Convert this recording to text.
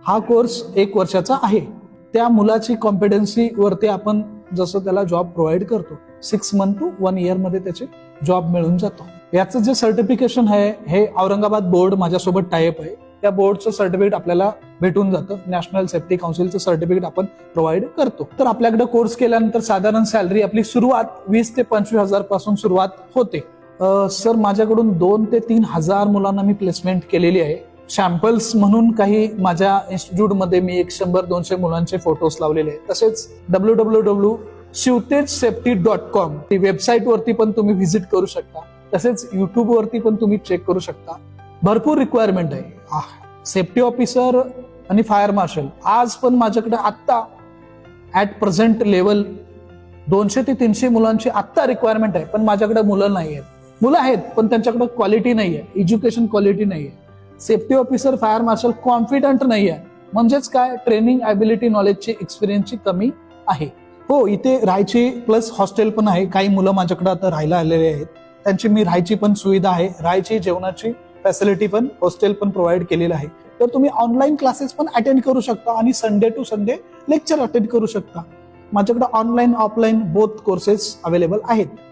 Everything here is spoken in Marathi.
हा कोर्स 1 वर्षाचा आहे. त्या मुलाची कॉम्पिटन्सी वरती आपण जसं त्याला जॉब प्रोव्हाइड करतो 6 मंथ टू 1 इयर मध्ये त्याचे जॉब मिळून जातो. याचं जे सर्टिफिकेशन आहे हे औरंगाबाद बोर्ड माझ्यासोबत टायअप आहे. त्या बोर्डचं सर्टिफिकेट आपल्याला भेटून जातं. नॅशनल सेफ्टी काउन्सिलचं सर्टिफिकेट आपण प्रोव्हाइड करतो. तर आपल्याकडे कोर्स केल्यानंतर साधारण सॅलरी आपली सुरुवात 20 ते 25 हजार पासून सुरुवात होते. सर माझ्याकडून 2 ते 3 हजार मुलांना मी प्लेसमेंट केलेली आहे. सॅम्पल्स म्हणून काही माझ्या इन्स्टिट्यूटमध्ये मी 100-200 मुलांचे फोटोज लावलेले आहेत. तसेच www.shivtejsafety.com ही वेबसाईट वरती पण तुम्ही व्हिजिट करू शकता. तसेच युट्यूब वरती पण तुम्ही चेक करू शकता. भरपूर रिक्वायरमेंट आहे. सेफ्टी ऑफिसर आणि फायर मार्शल आज पण माझ्याकडे आत्ता ऍट प्रेझेंट लेवल 200 ते 300 मुलांची आत्ता रिक्वायरमेंट आहे. पण माझ्याकडे मुलं नाही आहेत. मुलं आहेत पण त्यांच्याकडे क्वालिटी नाही आहे. एज्युकेशन क्वालिटी नाही आहे. Safety officer fire marshal confident नाही आहे. म्हणजेच काय ट्रेनिंग ॲबिलिटी नॉलेजची एक्सपिरियन्सची कमी आहे. हो इथे राहायची प्लस हॉस्टेल पण आहे. काही मुलं माझ्याकडे आता राहायला आलेले आहेत. त्यांची मी राहायची पण सुविधा आहे. राहायची जेवणाची फॅसिलिटी पण हॉस्टेल पण प्रोव्हाइड केलेलं आहे. तर तुम्ही ऑनलाईन क्लासेस पण अटेंड करू शकता आणि Sunday to Sunday lecture attend करू शकता. माझ्याकडे online offline both courses available आहेत.